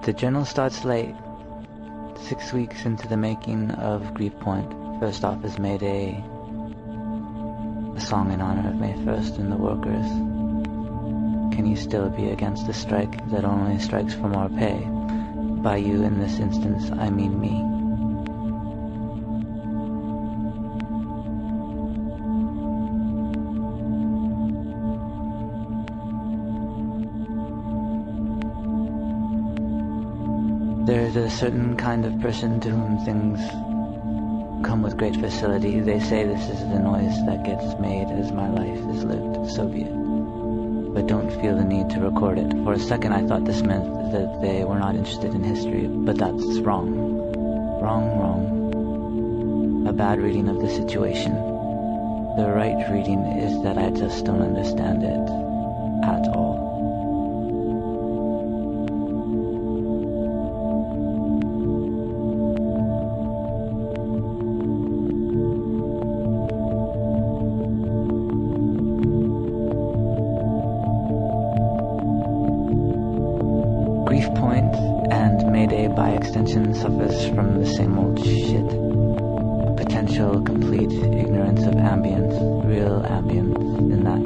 The journal starts late, 6 weeks into the making of Grief Point. First off is made a song in honor of May 1st and the workers. Can you still be against a strike that only strikes for more pay? By you in this instance, I mean me. There's a certain kind of person to whom things come with great facility. They say this is the noise that gets made as my life is lived, so be it. But don't feel the need to record it. For a second I thought this meant that they were not interested in history, but that's wrong. Wrong. A bad reading of the situation. The right reading is that I just don't understand it at all. Grief Point and Mayday by extension suffers from the same old shit. Potential complete ignorance of ambience, real ambience, in that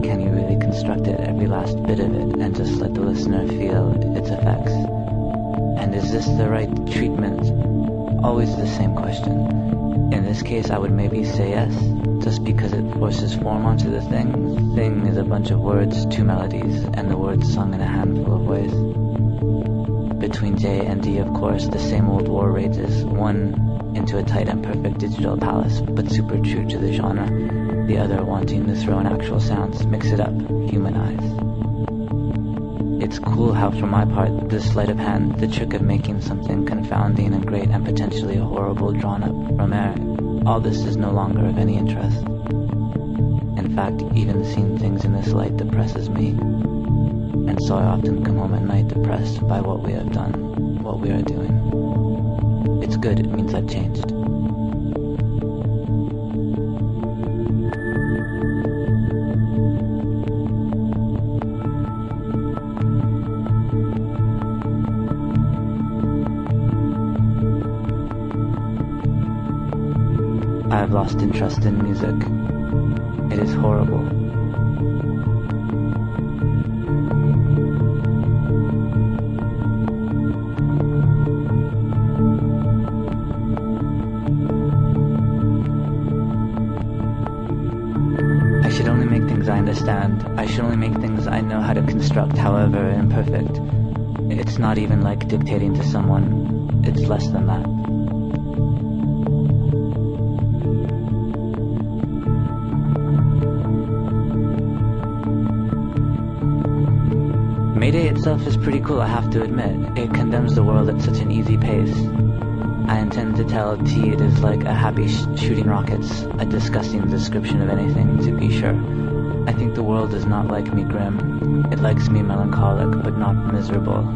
can you really construct it, every last bit of it, and just let the listener feel its effects? And is this the right treatment? Always the same question. In this case I would maybe say yes, just because it forces form onto the thing. Thing is a bunch of words, 2 melodies, and the words sung in a handful of ways. Between J and D, of course, the same old war rages, one into a tight and perfect digital palace, but super true to the genre, the other wanting to throw in actual sounds, mix it up, humanize. It's cool how, for my part, the sleight of hand, the trick of making something confounding and great and potentially horrible drawn up from air, all this is no longer of any interest. In fact, even seeing things in this light depresses me. And so I often come home at night depressed by what we have done, what we are doing. It's good, it means I've changed. I have lost interest in music. It is horrible. I should only make things I understand. I should only make things I know how to construct, however imperfect. It's not even like dictating to someone. It's less than that. Mayday itself is pretty cool, I have to admit. It condemns the world at such an easy pace. I intend to tell T it is like a happy shooting rockets, a disgusting description of anything, to be sure. I think the world does not like me grim. It likes me melancholic, but not miserable.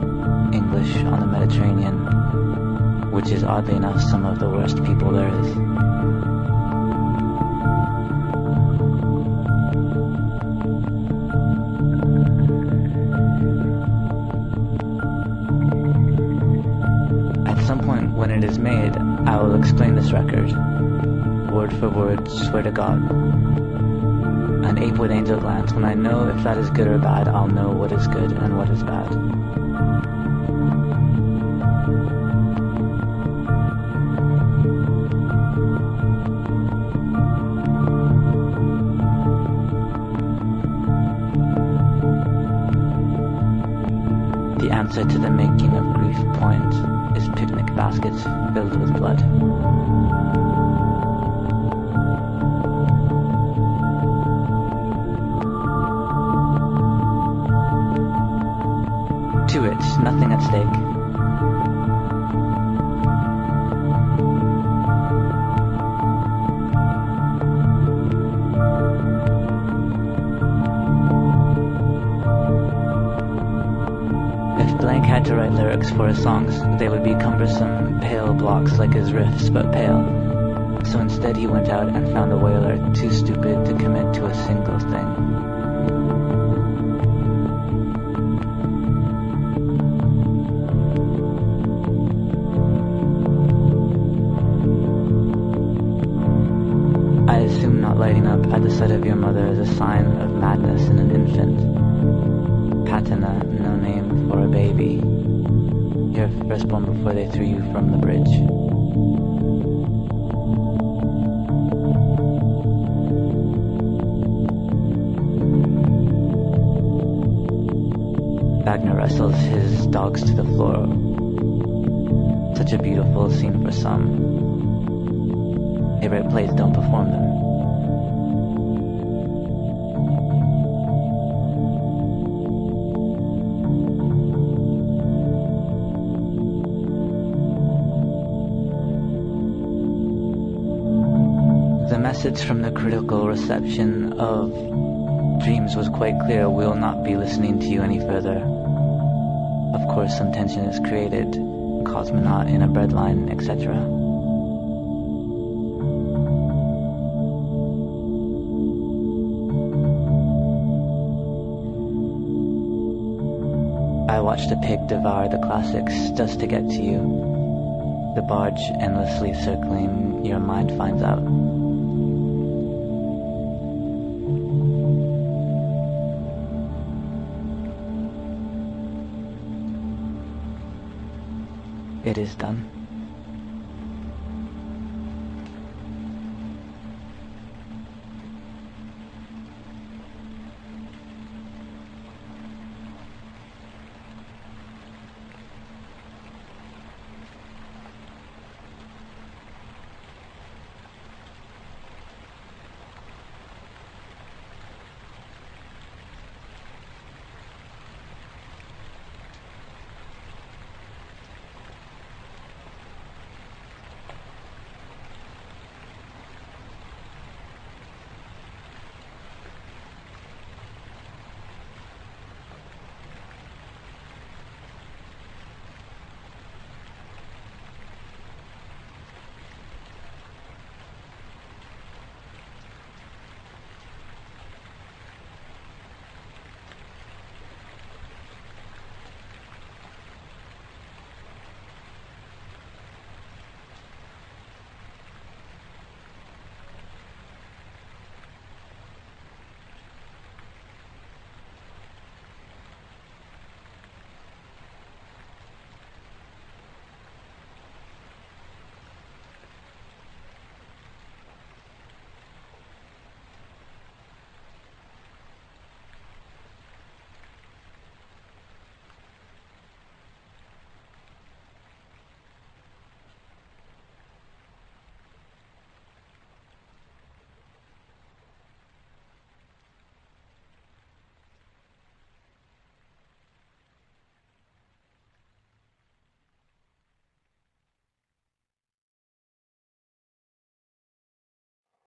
English on the Mediterranean, which is oddly enough some of the worst people there is. At some point when it is made, I will explain this record, word for word, swear to God. An ape with angel glands. When I know if that is good or bad, I'll know what is good and what is bad. The answer to the making of Grief Point is picnic baskets filled with blood. To it, nothing at stake. If Blank had to write lyrics for his songs, they would be cumbersome, pale blocks like his riffs, but pale. So instead he went out and found a whaler, too stupid to commit to a single thing. onset of your mother is a sign of madness in an infant. Patina, no name for a baby. Your firstborn before they threw you from the bridge. Wagner wrestles his dogs to the floor. Such a beautiful scene for some. Favorite plays don't perform them. The message from the critical reception of Dreams was quite clear. We will not be listening to you any further. Of course, some tension is created. Cosmonaut in a breadline, etc. I watched a pig devour the classics just to get to you. The barge endlessly circling your mind finds out. It is done.